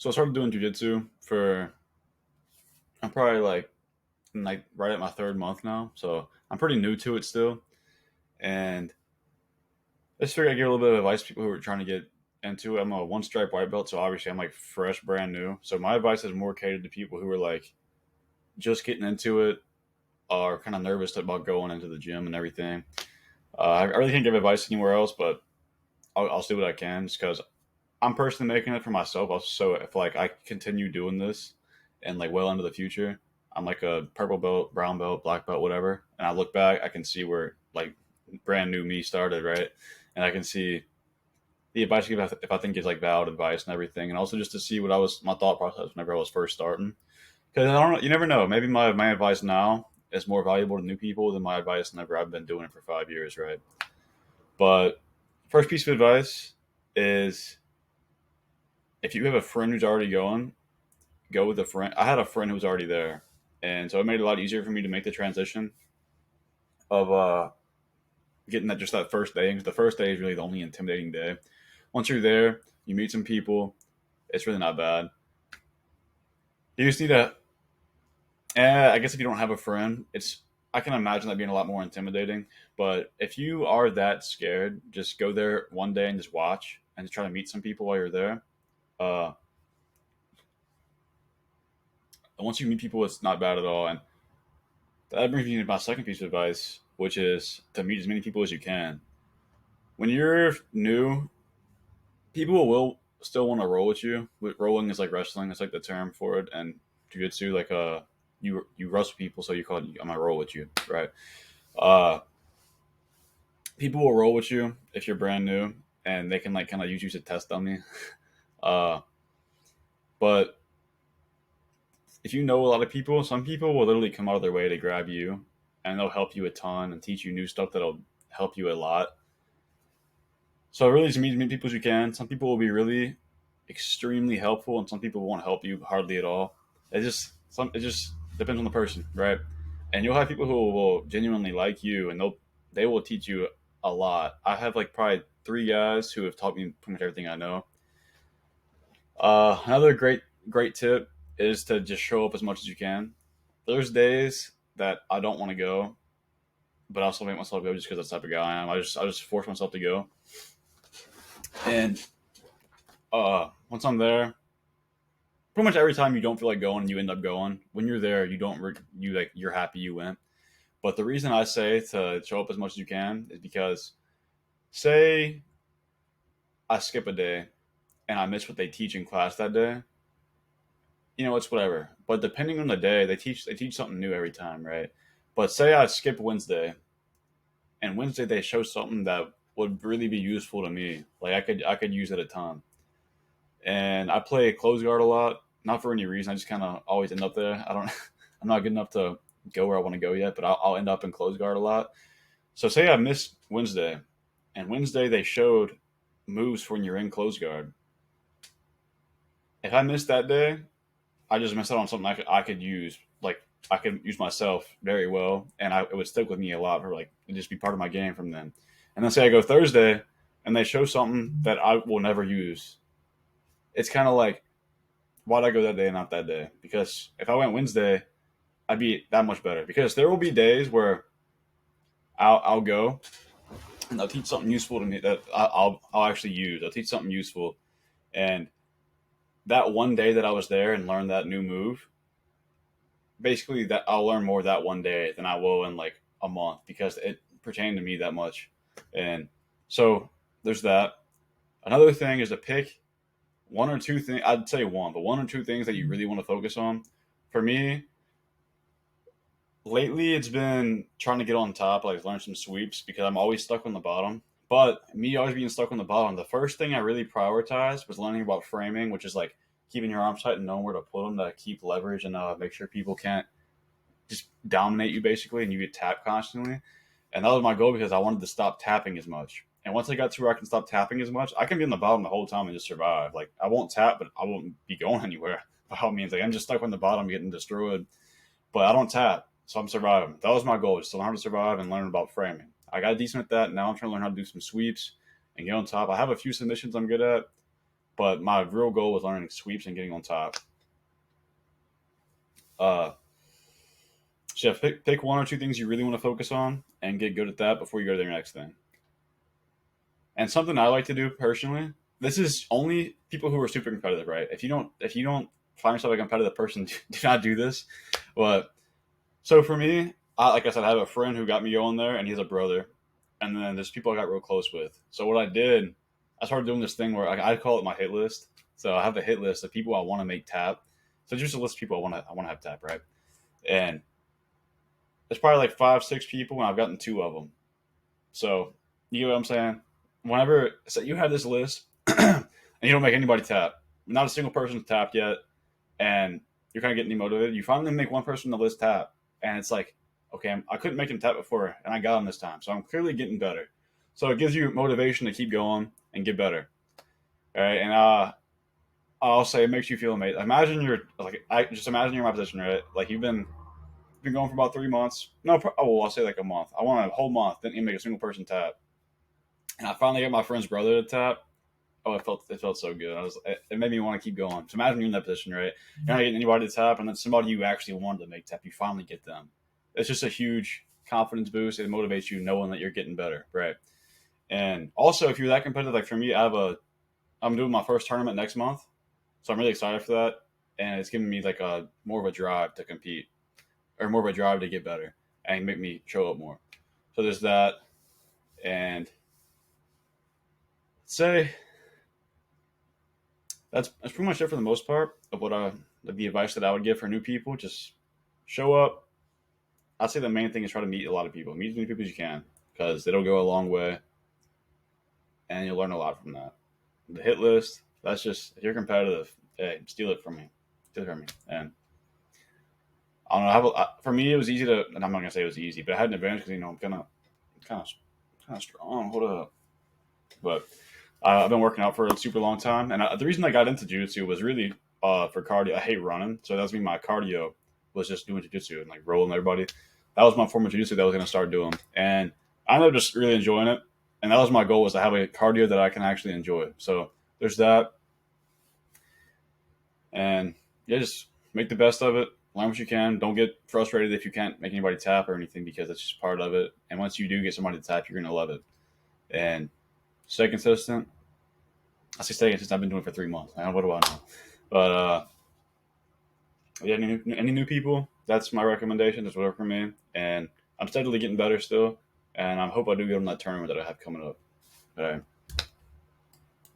So I started doing jujitsu for I'm probably like right at my third month now. So I'm pretty new to it still, and I just figured I'd give a little bit of advice to people who are trying to get into it. I'm a one stripe white belt, so obviously I'm like fresh, brand new. So my advice is more catered to people who are like just getting into it, are kind of nervous about going into the gym and everything. I really can't give advice anywhere else, but I'll do what I can just because I'm personally making it for myself. Also, if like I continue doing this and like well into the future, I'm like a purple belt, brown belt, black belt, whatever, and I look back, I can see where like brand new me started, right? And I can see the advice I give if I think is like valid advice and everything, and also just to see what I was my thought process whenever I was first starting. Because I don't know, you never know. Maybe my advice now is more valuable to new people than my advice whenever I've been doing it for 5 years, right? But first piece of advice is if you have a friend who's already going, go with a friend. I had a friend who was already there, and so it made it a lot easier for me to make the transition of getting that just that first day. Because the first day is really the only intimidating day. Once you're there, you meet some people. It's really not bad. You just need to. I guess if you don't have a friend, it's I can imagine that being a lot more intimidating. But if you are that scared, just go there one day and just watch and just try to meet some people while you're there. Uh, and once you meet people, it's not bad at all. And that brings me to my second piece of advice, which is to meet as many people as you can. When you're new, people will still want to roll with you. Rolling is like wrestling; it's like the term for it. And jujitsu, like you wrestle people, so you call it I'm gonna roll with you, right? Uh, People will roll with you if you're brand new, and they can like kind of use you as a test dummy. Uh, but if you know a lot of people, some people will literally come out of their way to grab you, and they'll help you a ton and teach you new stuff that'll help you a lot. So really, just meet as many people as you can. Some people will be really extremely helpful, and some people won't help you hardly at all. It just depends on the person, right? And you'll have people who will genuinely like you, and they will teach you a lot. I have like probably three guys who have taught me pretty much everything I know. Another great tip is to just show up as much as you can. There's days that I don't want to go, but I also make myself go just because that's the type of guy I am. I just force myself to go, and once I'm there, pretty much every time you don't feel like going, you end up going. When you're there, you don't you like you're happy you went. But the reason I say to show up as much as you can is because say I skip a day and I miss what they teach in class that day, it's whatever. But depending on the day, they teach something new every time, right? But say I skip Wednesday and Wednesday they show something that would really be useful to me. Like I could use it a ton. And I play close guard a lot, not for any reason. I just kind of always end up there. I don't. I'm not good enough to go where I want to go yet, but I'll end up in close guard a lot. So say I missed Wednesday, and Wednesday they showed moves for when you're in close guard. If I missed that day, I just missed out on something I could use. Like I could use myself very well, and it would stick with me a lot for like it'd just be part of my game from then. And then say I go Thursday, and they show something that I will never use. It's kind of like why'd I go that day and not that day? Because if I went Wednesday, I'd be that much better. Because there will be days where I'll go and they'll teach something useful to me that I'll actually use. They'll teach something useful, and that one day that I was there and learned that new move, basically that I'll learn more that one day than I will in like a month because it pertained to me that much. And so there's that. Another thing is to pick one or two things. I'd say one, but one or two things that you really want to focus on. For me, lately it's been trying to get on top, like learn some sweeps because I'm always stuck on the bottom. But me always being stuck on the bottom, the first thing I really prioritized was learning about framing, which is like keeping your arms tight and knowing where to put them to keep leverage and make sure people can't just dominate you basically and you get tapped constantly. And that was my goal because I wanted to stop tapping as much. And once I got to where I can stop tapping as much, I can be on the bottom the whole time and just survive. Like I won't tap, but I won't be going anywhere by all means. Like I'm just stuck on the bottom getting destroyed, but I don't tap, so I'm surviving. That was my goal, just to learn how to survive and learn about framing. I got decent at that. Now I'm trying to learn how to do some sweeps and get on top. I have a few submissions I'm good at, But my real goal was learning sweeps and getting on top. Uh, so yeah, pick one or two things you really want to focus on and get good at that before you go to the next thing. And something I like to do personally, this is only people who are super competitive, right? If you don't find yourself a competitive person, do not do this. But so for me, like I said, I have a friend who got me going there, and he's a brother. And then there's people I got real close with. So what I did, I started doing this thing where I call it my hit list. So I have a hit list of people I want to make tap. So just a list of people I want to have tap, right? And it's probably like 5, 6 people, and I've gotten 2 of them. So you know what I'm saying? Whenever so you have this list and you don't make anybody tap, not a single person's tapped yet, and you're kind of getting demotivated. You finally make one person on the list tap, and it's like, okay, I couldn't make him tap before, and I got him this time, so I'm clearly getting better. So it gives you motivation to keep going and get better. All right, and I'll say it makes you feel amazing. Imagine you're like, I just imagine you're in my position, right? Like you've been going for about 3 months. No, oh, well, I'll say like a month. I want a whole month, didn't even make a single person tap, and I finally got my friend's brother to tap. Oh, it felt so good. It made me want to keep going. So imagine you're in that position, right? You're not getting anybody to tap, and then somebody you actually wanted to make tap, you finally get them. It's just a huge confidence boost. It motivates you knowing that you're getting better, right? And also, if you're that competitive, like for me, I'm doing my first tournament next month, so I'm really excited for that, and it's giving me like a more of a drive to compete, or more of a drive to get better and make me show up more. So there's that, and say that's pretty much it for the most part of what like the advice that I would give for new people. Just show up. I'd say the main thing is try to meet a lot of people. Meet as many people as you can because it'll go a long way, and you'll learn a lot from that. The hit list. That's just if you're competitive, hey, steal it from me. Steal it from me. And I don't know. For me, it was easy to. And I'm not gonna say it was easy, but I had an advantage because I'm kind of strong. Hold up, but I've been working out for a super long time, and the reason I got into jiu-jitsu was really for cardio. I hate running, so that was me. My cardio was just doing jiu-jitsu and like rolling everybody. That was my form of jiu-jitsu that I was going to start doing, and I ended up just really enjoying it. And that was my goal, was to have a cardio that I can actually enjoy. So there's that, and yeah, just make the best of it. Learn what you can. Don't get frustrated if you can't make anybody tap or anything because it's just part of it. And once you do get somebody to tap, you're going to love it. And stay consistent. I say stay consistent. I've been doing it for 3 months. What do I know? But yeah, any new people? That's my recommendation. That's whatever for me. And I'm steadily getting better still. And I hope I do get on that tournament that I have coming up. All right.